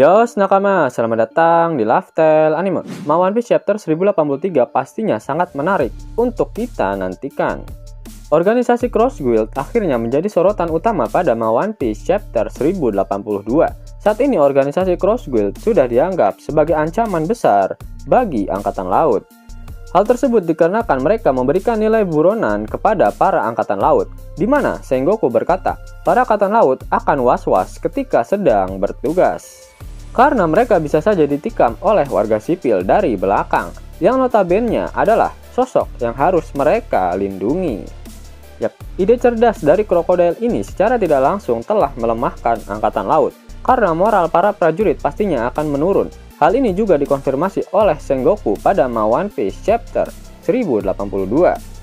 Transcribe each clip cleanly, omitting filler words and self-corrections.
Yo nakama, selamat datang di Lifestyle Anime. One Piece Chapter 1083 pastinya sangat menarik untuk kita nantikan. Organisasi Cross Guild akhirnya menjadi sorotan utama pada One Piece Chapter 1082. Saat ini organisasi Cross Guild sudah dianggap sebagai ancaman besar bagi Angkatan Laut. Hal tersebut dikarenakan mereka memberikan nilai buronan kepada para Angkatan Laut, di mana Sengoku berkata, para Angkatan Laut akan was-was ketika sedang bertugas. Karena mereka bisa saja ditikam oleh warga sipil dari belakang, yang notabene adalah sosok yang harus mereka lindungi. Yap, ide cerdas dari krokodil ini secara tidak langsung telah melemahkan Angkatan Laut, karena moral para prajurit pastinya akan menurun. Hal ini juga dikonfirmasi oleh Sengoku pada One Piece Chapter 1082.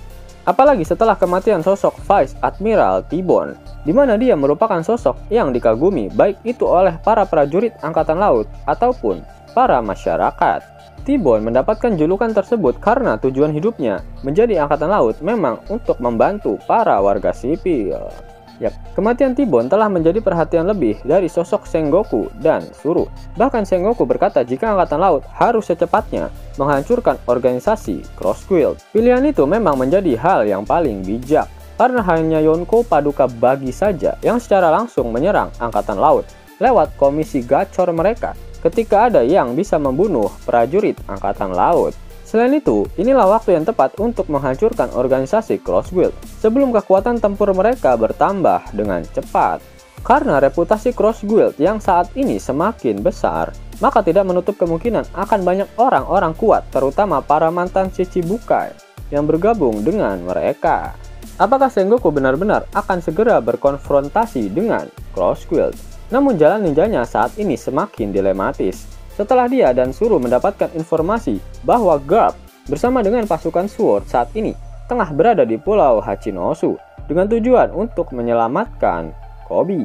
Apalagi setelah kematian sosok Vice Admiral T-Bone, di mana dia merupakan sosok yang dikagumi baik itu oleh para prajurit Angkatan Laut ataupun para masyarakat. T-Bone mendapatkan julukan tersebut karena tujuan hidupnya menjadi Angkatan Laut memang untuk membantu para warga sipil. Yap, kematian T-Bone telah menjadi perhatian lebih dari sosok Sengoku dan Zoro. Bahkan Sengoku berkata jika Angkatan Laut harus secepatnya menghancurkan organisasi Cross Guild. Pilihan itu memang menjadi hal yang paling bijak, karena hanya Yonko Paduka Bagi saja yang secara langsung menyerang Angkatan Laut lewat komisi gacor mereka ketika ada yang bisa membunuh prajurit Angkatan Laut. Selain itu, inilah waktu yang tepat untuk menghancurkan organisasi Cross Guild sebelum kekuatan tempur mereka bertambah dengan cepat. Karena reputasi Cross Guild yang saat ini semakin besar, maka tidak menutup kemungkinan akan banyak orang-orang kuat, terutama para mantan Shichibukai yang bergabung dengan mereka. Apakah Sengoku benar-benar akan segera berkonfrontasi dengan Cross Guild? Namun jalan ninjanya saat ini semakin dilematis. Setelah dia dan Zoro mendapatkan informasi bahwa Garp bersama dengan pasukan Sword saat ini tengah berada di Pulau Hachinosu dengan tujuan untuk menyelamatkan Koby.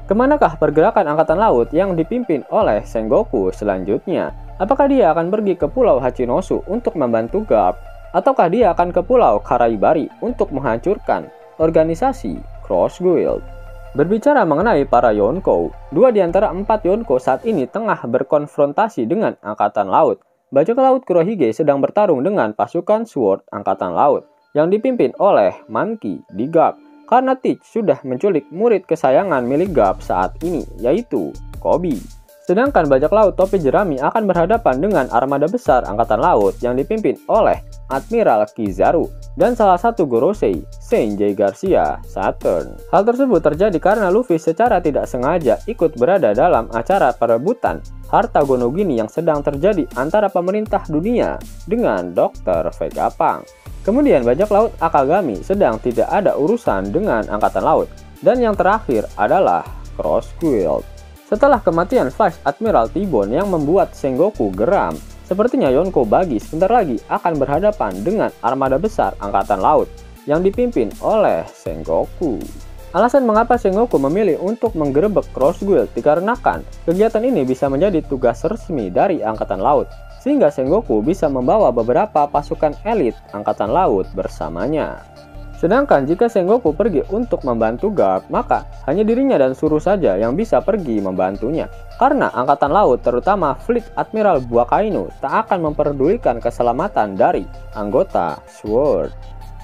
Kemanakah pergerakan Angkatan Laut yang dipimpin oleh Sengoku selanjutnya? Apakah dia akan pergi ke Pulau Hachinosu untuk membantu Garp? Ataukah dia akan ke Pulau Karaibari untuk menghancurkan organisasi Cross Guild? Berbicara mengenai para Yonko, 2 di antara 4 Yonko saat ini tengah berkonfrontasi dengan Angkatan Laut. Bajak laut Kurohige sedang bertarung dengan pasukan Sword Angkatan Laut yang dipimpin oleh Monkey di Garp, karena Teach sudah menculik murid kesayangan milik Garp saat ini, yaitu Koby. Sedangkan bajak laut topi jerami akan berhadapan dengan armada besar Angkatan Laut yang dipimpin oleh Admiral Kizaru dan salah satu Gorosei, Sanjay Garcia Saturn. Hal tersebut terjadi karena Luffy secara tidak sengaja ikut berada dalam acara perebutan harta Gono Gini yang sedang terjadi antara pemerintah dunia dengan Dr. Vegapunk. Kemudian bajak laut Akagami sedang tidak ada urusan dengan Angkatan Laut. Dan yang terakhir adalah Cross Guild. Setelah kematian Vice Admiral T-Bone yang membuat Sengoku geram, sepertinya Yonko Bagi sebentar lagi akan berhadapan dengan armada besar Angkatan Laut yang dipimpin oleh Sengoku. Alasan mengapa Sengoku memilih untuk menggerebek Cross Guild dikarenakan kegiatan ini bisa menjadi tugas resmi dari Angkatan Laut, sehingga Sengoku bisa membawa beberapa pasukan elit Angkatan Laut bersamanya. Sedangkan jika Sengoku pergi untuk membantu Garp, maka hanya dirinya dan Zoro saja yang bisa pergi membantunya. Karena Angkatan Laut, terutama Fleet Admiral Buakainu, tak akan memperdulikan keselamatan dari anggota Sword.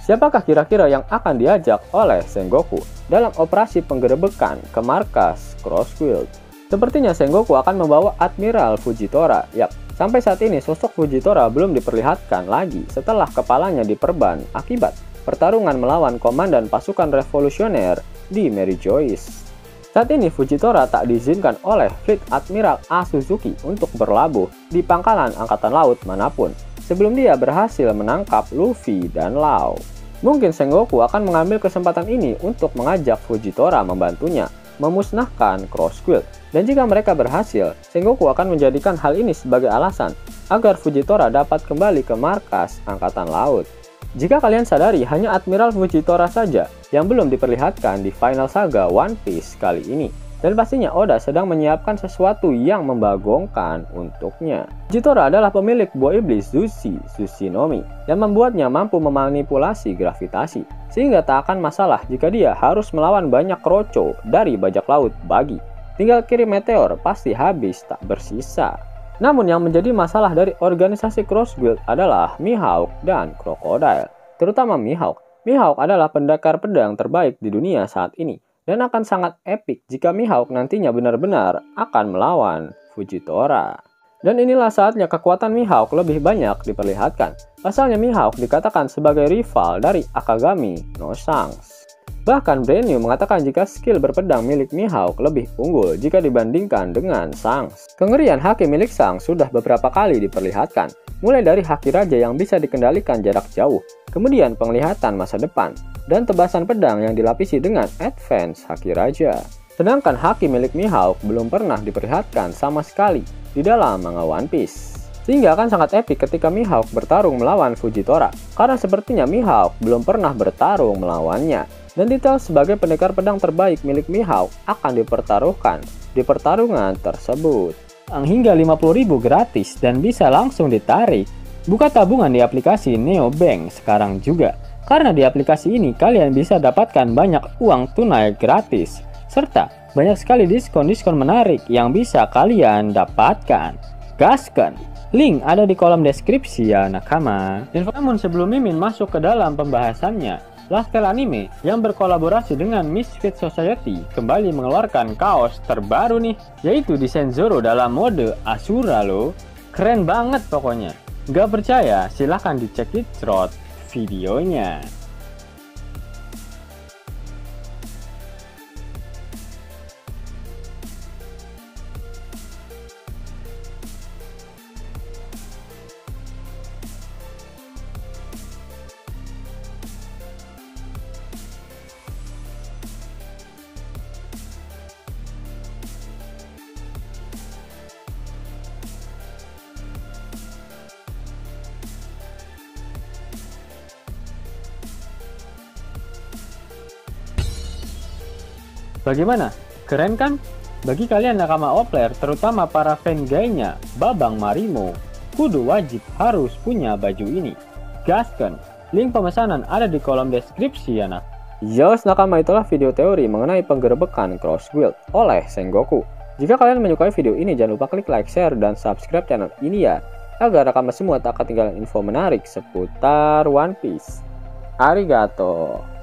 Siapakah kira-kira yang akan diajak oleh Sengoku dalam operasi penggerebekan ke markas Cross Guild? Sepertinya Sengoku akan membawa Admiral Fujitora. Yap, sampai saat ini sosok Fujitora belum diperlihatkan lagi setelah kepalanya diperban akibat pertarungan melawan komandan pasukan revolusioner di Mary Joyce. Saat ini Fujitora tak diizinkan oleh Fleet Admiral A. Suzuki untuk berlabuh di pangkalan Angkatan Laut manapun sebelum dia berhasil menangkap Luffy dan Lau. Mungkin Sengoku akan mengambil kesempatan ini untuk mengajak Fujitora membantunya memusnahkan Cross Guild. Dan jika mereka berhasil, Sengoku akan menjadikan hal ini sebagai alasan agar Fujitora dapat kembali ke markas Angkatan Laut. Jika kalian sadari, hanya Admiral Fujitora saja yang belum diperlihatkan di final saga One Piece kali ini. Dan pastinya Oda sedang menyiapkan sesuatu yang membagongkan untuknya. Fujitora adalah pemilik buah iblis Zushi Tsushinomi yang membuatnya mampu memanipulasi gravitasi, sehingga tak akan masalah jika dia harus melawan banyak kroco dari bajak laut Bagi. tinggal kirim meteor pasti habis tak bersisa. Namun yang menjadi masalah dari organisasi Cross Guild adalah Mihawk dan Crocodile. Terutama Mihawk. Mihawk adalah pendekar pedang terbaik di dunia saat ini. Dan akan sangat epik jika Mihawk nantinya benar-benar akan melawan Fujitora. Dan inilah saatnya kekuatan Mihawk lebih banyak diperlihatkan. Pasalnya Mihawk dikatakan sebagai rival dari Akagami no Shanks. Bahkan Brand New mengatakan jika skill berpedang milik Mihawk lebih unggul jika dibandingkan dengan Shanks. Kengerian haki milik Shanks sudah beberapa kali diperlihatkan, mulai dari haki raja yang bisa dikendalikan jarak jauh, kemudian penglihatan masa depan, dan tebasan pedang yang dilapisi dengan advance haki raja. Sedangkan haki milik Mihawk belum pernah diperlihatkan sama sekali di dalam manga One Piece. Sehingga akan sangat epik ketika Mihawk bertarung melawan Fujitora, karena sepertinya Mihawk belum pernah bertarung melawannya. Dan detail sebagai pendekar pedang terbaik milik Mihawk akan dipertaruhkan di pertarungan tersebut. Hingga 50.000 gratis dan bisa langsung ditarik. Buka tabungan di aplikasi Neobank sekarang juga. Karena di aplikasi ini kalian bisa dapatkan banyak uang tunai gratis. Serta banyak sekali diskon-diskon menarik yang bisa kalian dapatkan. Gaskan! Link ada di kolom deskripsi ya nakama. Namun sebelum Mimin masuk ke dalam pembahasannya, Lifestyle Anime yang berkolaborasi dengan Misfit Society kembali mengeluarkan kaos terbaru nih, yaitu desain Zoro dalam mode Asura loh. Keren banget pokoknya. Gak percaya? Silahkan dicek di thread videonya. Bagaimana? Keren kan? Bagi kalian nakama Opler, terutama para fan gaynya Babang Marimo, kudu wajib harus punya baju ini. Gaskan! Link pemesanan ada di kolom deskripsi ya nak. Yos nakama, itulah video teori mengenai penggerbekan Cross Guild oleh Sengoku. Jika kalian menyukai video ini, jangan lupa klik like, share, dan subscribe channel ini ya, agar nakama semua tak ketinggalan info menarik seputar One Piece. Arigato!